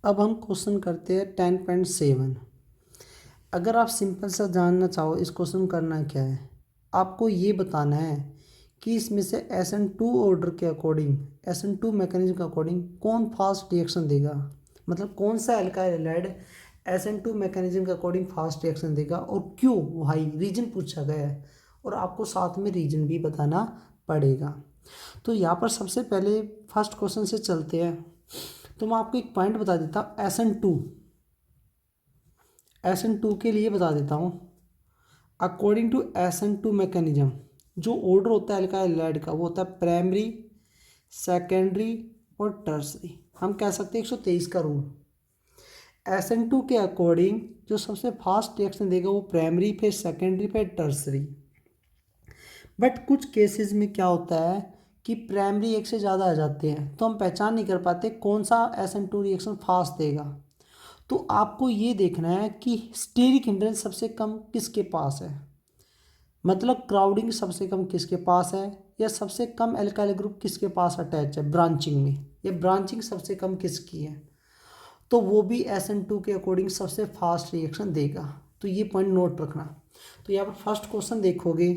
अब हम क्वेश्चन करते हैं 10.7। अगर आप सिंपल सा जानना चाहो इस क्वेश्चन करना क्या है, आपको ये बताना है कि इसमें से SN2 ऑर्डर के अकॉर्डिंग, SN2 मैकेनिज्म के अकॉर्डिंग कौन फास्ट रिएक्शन देगा। मतलब कौन सा एल्काइल हैलाइड SN2 मैकेनिज्म के अकॉर्डिंग फास्ट रिएक्शन देगा और क्यों, भाई रीजन पूछा गया है और आपको साथ में रीजन भी बताना पड़ेगा। तो यहाँ पर सबसे पहले फर्स्ट क्वेश्चन से चलते हैं। तो मैं आपको एक पॉइंट बता देता हूँ, SN2 के लिए बता देता हूँ। अकॉर्डिंग टू SN2 मैकेनिज्म, जो ऑर्डर होता है एल्काइल हैलाइड का वो होता है प्राइमरी, सेकेंडरी और टर्सरी। हम कह सकते हैं 123 का रूल। SN2 के अकॉर्डिंग जो सबसे फास्ट रिएक्शन देगा वो प्राइमरी, फिर सेकेंडरी, फिर टर्सरी। बट कुछ केसेस में क्या होता है कि प्राइमरी एक से ज़्यादा आ जाते हैं, तो हम पहचान नहीं कर पाते कौन सा SN2 रिएक्शन फास्ट देगा। तो आपको ये देखना है कि स्टेरिक हिंड्रेंस सबसे कम किसके पास है, मतलब क्राउडिंग सबसे कम किसके पास है, या सबसे कम एल्काइल ग्रुप किसके पास अटैच है ब्रांचिंग में, या ब्रांचिंग सबसे कम किसकी है, तो वो भी SN2 के अकॉर्डिंग सबसे फास्ट रिएक्शन देगा। तो ये पॉइंट नोट रखना। तो यहाँ पर फर्स्ट क्वेश्चन देखोगे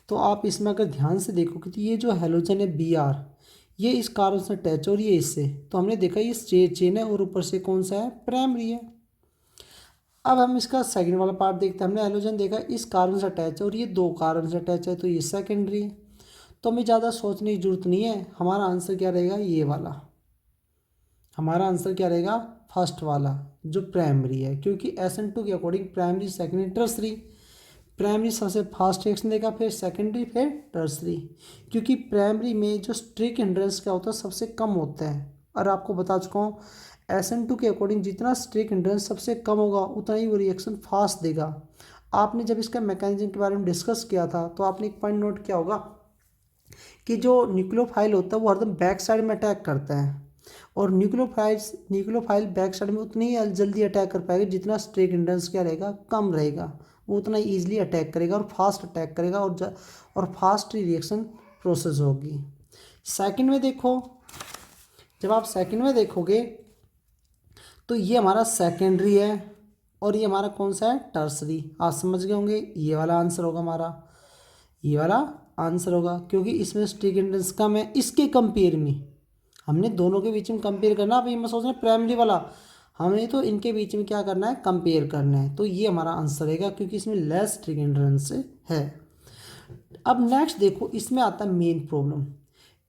तो आप इसमें अगर ध्यान से देखोगे तो ये जो हेलोजन है Br, ये इस कार्बन से अटैच और ये इससे, तो हमने देखा ये स्ट्रेट चेन है और ऊपर से कौन सा है, प्राइमरी है। अब हम इसका सेकंड वाला पार्ट देखते हैं। हमने हेलोजन देखा इस कार्बन से अटैच है और ये दो कार्बन से अटैच है, तो ये सेकेंडरी है। तो हमें ज़्यादा सोचने की जरूरत नहीं है, हमारा आंसर क्या रहेगा, ये वाला। हमारा आंसर क्या रहेगा, फर्स्ट वाला जो प्राइमरी है, क्योंकि SN2 के according primary, secondary, tertiary. Primary सबसे फास्ट रिएक्शन देगा, फिर सेकेंडरी, फिर टर्सरी। क्योंकि प्राइमरी में जो स्ट्रिक हिंड्रेंस क्या होता है सबसे कम होता है, और आपको बता चुका हूँ SN2 के अकॉर्डिंग जितना स्ट्रिक हिंड्रेंस सबसे कम होगा उतना ही वो रिएक्शन फास्ट देगा। आपने जब इसका मैकेनिज्म के बारे में डिस्कस किया था तो आपने एक पॉइंट नोट किया होगा कि जो न्यूक्लियोफाइल होता है वो हरदम बैक साइड में अटैक करता है, और न्यूक्लियोफाइल बैक साइड में उतनी ही जल्दी अटैक कर पाएगा जितना स्ट्रेक हिंड्रेंस क्या रहेगा, कम रहेगा। वो उतना ईजिली अटैक करेगा और फास्ट अटैक करेगा, और फास्ट रिएक्शन प्रोसेस होगी। सेकंड में देखो, जब आप सेकंड में देखोगे तो ये हमारा सेकेंडरी है और ये हमारा कौन सा है, टर्सरी। आप समझ गए होंगे, ये वाला आंसर होगा हमारा, ये वाला आंसर होगा, क्योंकि इसमें स्ट्रिक हिंड्रेंस कम है। इसके कंपेयर में हमने दोनों के बीच में कंपेयर करना। अब ये मैं सोच रहा हूँ प्राइमरी वाला, हमें तो इनके बीच में क्या करना है, कंपेयर करना है। तो ये हमारा आंसर रहेगा क्योंकि इसमें लेस स्ट्रिक हिंड्रेंस है। अब नेक्स्ट देखो, इसमें आता है मेन प्रॉब्लम।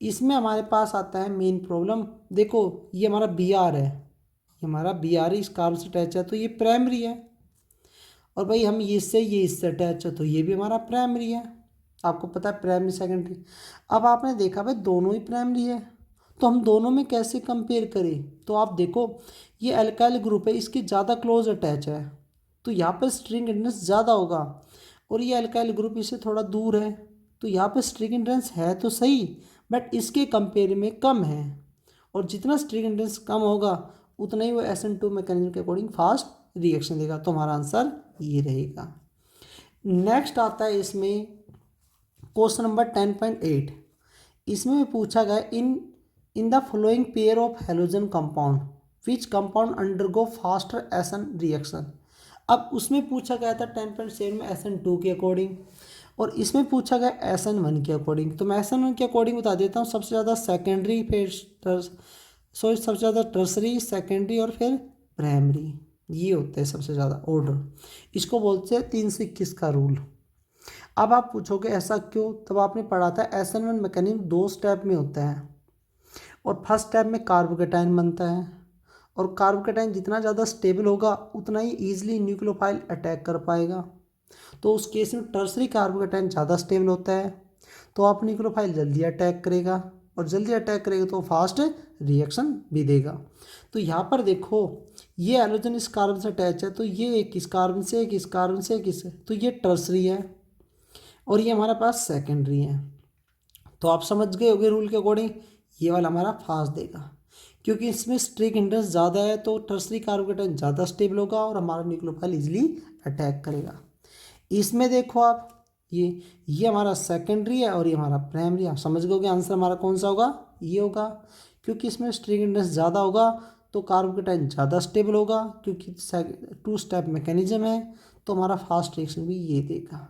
इसमें हमारे पास आता है मेन प्रॉब्लम। देखो ये हमारा Br है, ये हमारा Br इस कार्बन से अटैच है तो ये प्राइमरी है, और भाई हम ये इससे अटैच है तो ये भी हमारा प्राइमरी है। आपको पता है प्राइमरी, सेकेंडरी। अब आपने देखा भाई दोनों ही प्राइमरी है, तो हम दोनों में कैसे कंपेयर करें। तो आप देखो ये अल्काइल ग्रुप है, इसके ज़्यादा क्लोज अटैच है, तो यहाँ पर स्ट्रिंग हिंड्रेंस ज़्यादा होगा, और ये अल्काइल ग्रुप इससे थोड़ा दूर है, तो यहाँ पर स्ट्रिंग हिंड्रेंस है तो सही, बट इसके कंपेयर में कम है। और जितना स्ट्रिंग हिंड्रेंस कम होगा उतना ही वो SN2 मैकेनिज्म के अकॉर्डिंग फास्ट रिएक्शन देगा। तो हमारा आंसर ये रहेगा। नेक्स्ट आता है इसमें क्वेश्चन नंबर 10.8। इसमें पूछा गया in the following pair of halogen compound which compound undergo faster SN reaction. अब उसमें पूछा गया था 10.7 में SN2 के अकॉर्डिंग, और इसमें पूछा गया SN1 के अकॉर्डिंग। तो मैं SN1 के अकॉर्डिंग बता देता हूँ, सबसे ज़्यादा सेकेंडरी, फिर सबसे ज़्यादा टर्सरी, सेकेंडरी और फिर प्राइमरी, ये होते हैं सबसे ज़्यादा ऑर्डर। इसको बोलते हैं 321 का रूल। अब आप पूछोगे ऐसा क्यों, तब आपने पढ़ा था SN1 मैकेनिज्म 2 स्टेप में होता है, और फर्स्ट स्टेप में कार्बोकेटाइन बनता है, और कार्बोकेटाइन जितना ज़्यादा स्टेबल होगा उतना ही ईजिली न्यूक्लियोफाइल अटैक कर पाएगा। तो उस केस में टर्सरी कार्बोकेटाइन ज़्यादा स्टेबल होता है, तो आप न्यूक्लियोफाइल जल्दी अटैक करेगा, और जल्दी अटैक करेगा तो फास्ट रिएक्शन भी देगा। तो यहाँ पर देखो ये एलोजन इस कार्बन से अटैच है, तो ये एक इस कार्बन से, एक इस कार्बन से, एक इस, तो ये टर्सरी है, और ये हमारे पास सेकेंडरी है। तो आप समझ गए होगे रूल के अकॉर्डिंग, ये वाला हमारा फास्ट देगा, क्योंकि इसमें स्ट्रिक हिंड्रेंस ज़्यादा है, तो टर्सरी कार्बोकेटाइन ज़्यादा स्टेबल होगा और हमारा न्यूक्लियोफाइल इजीली अटैक करेगा। इसमें देखो आप ये हमारा सेकेंडरी है और ये हमारा प्राइमरी। आप समझ गए होगे आंसर हमारा कौन सा होगा, ये होगा, क्योंकि इसमें स्ट्रिक हिंड्रेंस ज़्यादा होगा तो कार्बोकेटाइन ज़्यादा स्टेबल होगा, क्योंकि टू स्टेप मैकेनिज्म है, तो हमारा फास्ट रिएक्शन भी ये देगा।